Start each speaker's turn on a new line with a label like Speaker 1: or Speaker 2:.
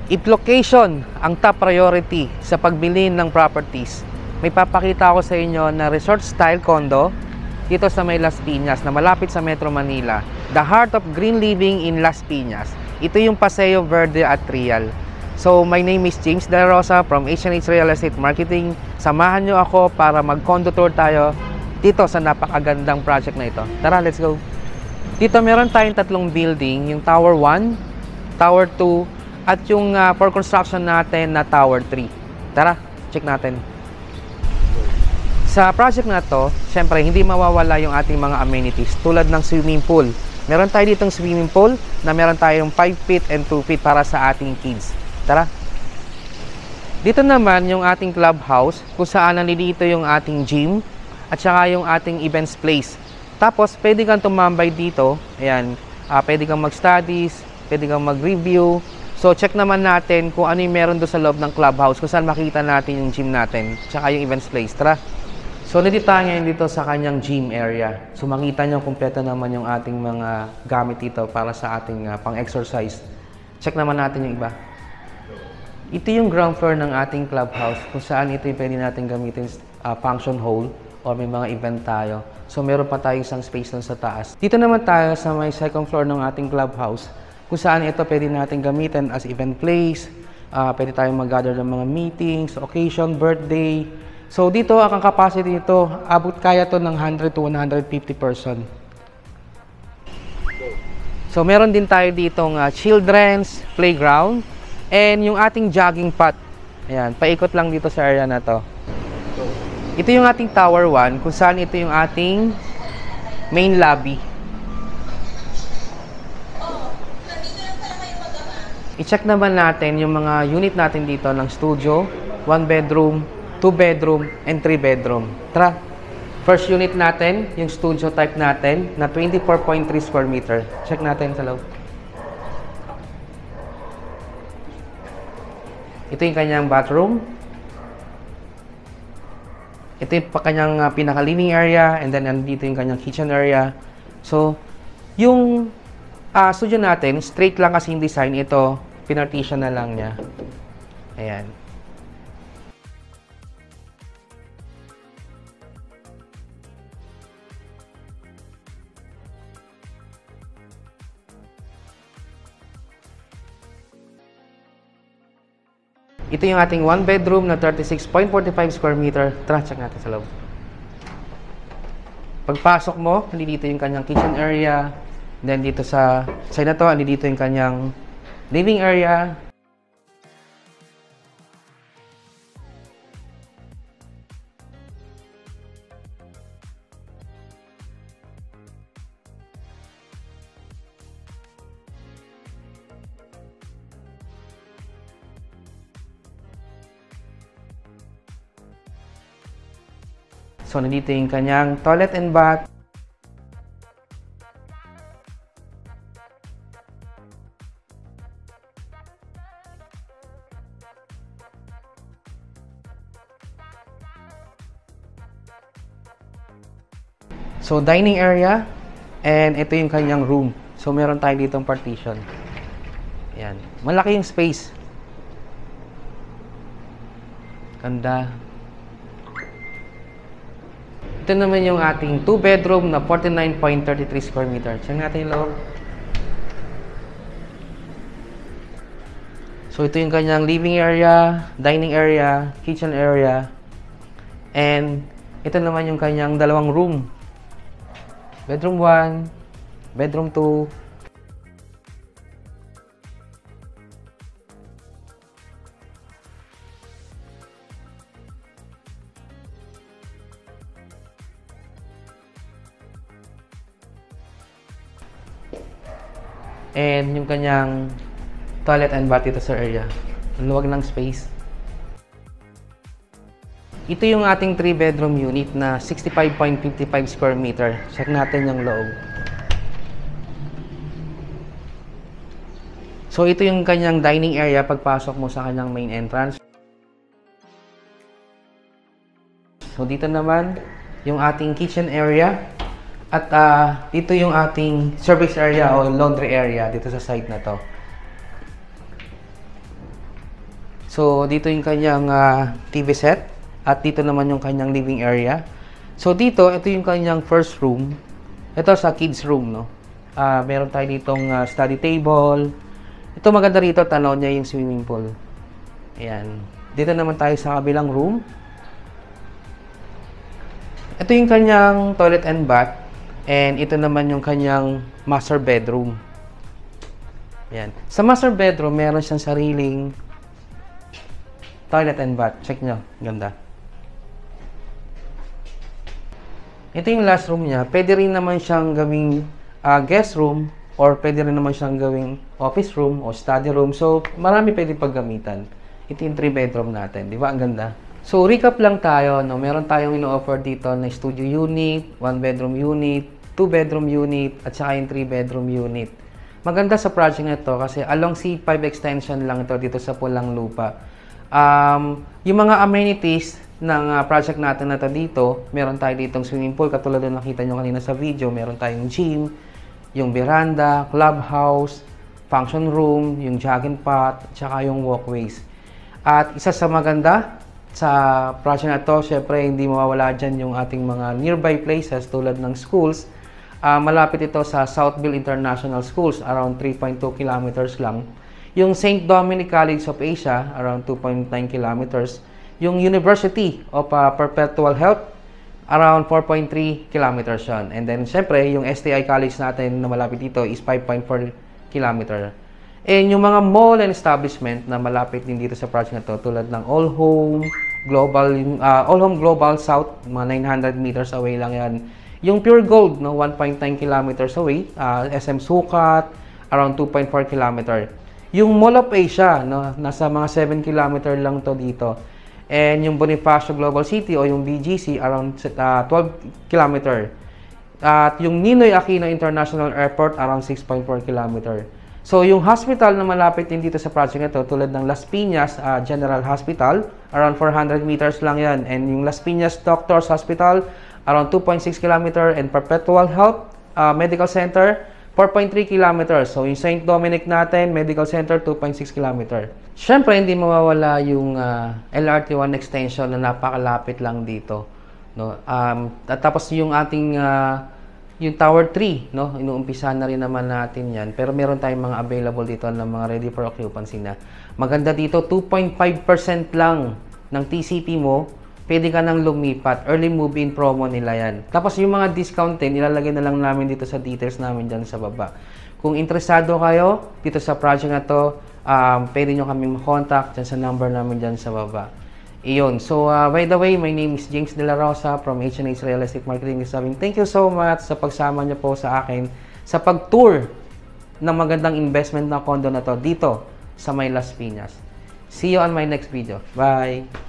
Speaker 1: If location ang top priority sa pagbili ng properties, may papakita ako sa inyo na resort style condo dito sa may Las Piñas na malapit sa Metro Manila. The heart of green living in Las Piñas. Ito yung Paseo Verde at Trial. So my name is James De La Rosa from H&H Real Estate Marketing. Samahan nyo ako para mag-condo tour tayo dito sa napakagandang project na ito. Tara, let's go! Dito meron tayong tatlong building, yung Tower 1, Tower 2, at yung for construction natin na Tower 3. Tara, check natin. Sa project na to, syempre hindi mawawala yung ating mga amenities tulad ng swimming pool. Meron tayo ditong swimming pool na meron tayong 5 feet and 2 feet para sa ating kids. Tara. Dito naman yung ating clubhouse kung saan nandito yung ating gym at saka yung ating events place. Tapos pwede kang tumambay dito. Ayan, pwede kang mag-studies, pwede kang mag-review. So, check naman natin kung ano yung meron doon sa loob ng clubhouse, kung saan makita natin yung gym natin, tsaka yung events place. Tara! So, nandito tayo ngayon dito sa kanyang gym area. So, makita nyo, kompleto naman yung ating mga gamit dito para sa ating pang-exercise. Check naman natin yung iba. Ito yung ground floor ng ating clubhouse, kung saan ito yung pwede natin gamitin function hall or may mga event tayo. So, meron pa tayo isang space doon sa taas. Dito naman tayo sa may second floor ng ating clubhouse, kung saan ito pwede natin gamitin as event place, pwede tayong mag-gather ng mga meetings, occasion, birthday. So dito, ang capacity nito, abot kaya to ng 100 to 150 person. So meron din tayo ditong children's playground and yung ating jogging path. Ayan, paikot lang dito sa area na to. Ito yung ating Tower 1, kung saan ito yung ating main lobby. I-check naman natin yung mga unit natin dito ng studio, 1 bedroom, 2 bedroom, and 3 bedroom. Tara! First unit natin, yung studio type natin na 24.3 square meter. Check natin sa loob. Ito yung kanyang bathroom. Ito yung kanyang pinaka-living area, and then nandito yung kanyang kitchen area. So, yung studio natin, straight lang kasi yung design. Ito, pinartition na lang niya. Ayan. Ito yung ating 1 bedroom na 36.45 square meter. Tara, check natin sa loob. Pagpasok mo, dito yung kanyang kitchen area. Then dito sa side na to, dito yung kanyang living area. So, nandito yung kanyang toilet and bath. So, dining area, and ito yung kanyang room. So, meron tayo ditong partition. Ayan. Malaki yung space. Ganda. Ito naman yung ating 2 bedroom na 49.33 square meter. Check natin yung loob. So, ito yung kanyang living area, dining area, kitchen area, and ito naman yung kanyang dalawang room. Bedroom 1, bedroom 2. And yung kanyang toilet and bath dito sa area. Ang luwag ng space. Ito yung ating 3 bedroom unit na 65.55 square meter. Check natin yung loob. So ito yung kanyang dining area pagpasok mo sa kanyang main entrance. So dito naman yung ating kitchen area. At dito yung ating service area o laundry area dito sa side na to. So, dito yung kanyang TV set. At dito naman yung kanyang living area. So, dito, ito yung kanyang first room. Ito sa kids room, no? Meron tayo ditong study table. Ito maganda rito, tanaw niya yung swimming pool. Ayan. Dito naman tayo sa kabilang room. Ito yung kanyang toilet and bath. And ito naman yung kanyang master bedroom. Ayan. Sa master bedroom, meron siyang sariling toilet and bath. Check nyo. Ganda. Ito yung last room niya. Pwede rin naman siyang gawing guest room or pwede rin naman siyang gawing office room o study room. So, marami pwede paggamitan. Ito yung 3 bedroom natin. Di ba? Ang ganda. So, recap lang tayo. No? Meron tayong ino-offer dito na studio unit, 1 bedroom unit, 2 bedroom unit, at saka yung 3 bedroom unit. Maganda sa project na ito kasi along C5 extension lang ito dito sa Pulang Lupa. Yung mga amenities ng project natin na ito dito, meron tayo ditong swimming pool, katulad na nakita nyo kanina sa video, meron tayong gym, yung veranda, clubhouse, function room, yung jogging path, tsaka yung walkways. At isa sa maganda sa project na ito, syempre hindi mawawala dyan yung ating mga nearby places tulad ng schools. Malapit ito sa Southville International Schools, around 3.2 kilometers lang. Yung St. Dominic College of Asia, around 2.9 kilometers. Yung University of Perpetual Health, around 4.3 kilometers yun. And then, syempre, yung STI College natin na malapit dito is 5.4 kilometer. And yung mga mall and establishment na malapit din dito sa project na to, tulad ng All Home Global South, mga 900 meters away lang yan. Yung Pure Gold, no, 1.9 kilometers away. SM Sukat, around 2.4 kilometer. Yung Mall of Asia, no, nasa mga 7 kilometer lang to dito. And yung Bonifacio Global City o yung BGC, around 12 kilometer. At yung Ninoy Aquino International Airport, around 6.4 kilometer. So, yung hospital na malapit din dito sa project na ito, tulad ng Las Piñas General Hospital, around 400 meters lang yan. And yung Las Piñas Doctors Hospital, around 2.6 kilometer. And Perpetual Health Medical Center, 4.3 kilometers. So, yung St. Dominic natin, Medical Center, 2.6 kilometer. Siyempre, hindi mawawala yung LRT1 extension na napakalapit lang dito. No? At tapos yung ating yung Tower 3, no? Inuumpisahan na rin naman natin yan. Pero meron tayong mga available dito na mga ready for occupancy na. Maganda dito, 2.5% lang ng TCP mo, pwede ka nang lumipat. Early move-in promo nila yan. Tapos yung mga discount din, ilalagay na lang namin dito sa details namin dyan sa baba. Kung interesado kayo dito sa project na to, pwede nyo kaming makontak dyan sa number namin dyan sa baba. Iyon. So, by the way, my name is James De La Rosa from H&H Real Estate Marketing. Thank you so much sa pagsama nyo po sa akin sa pag-tour ng magandang investment na condo na to dito sa May Las Piñas. See you on my next video. Bye!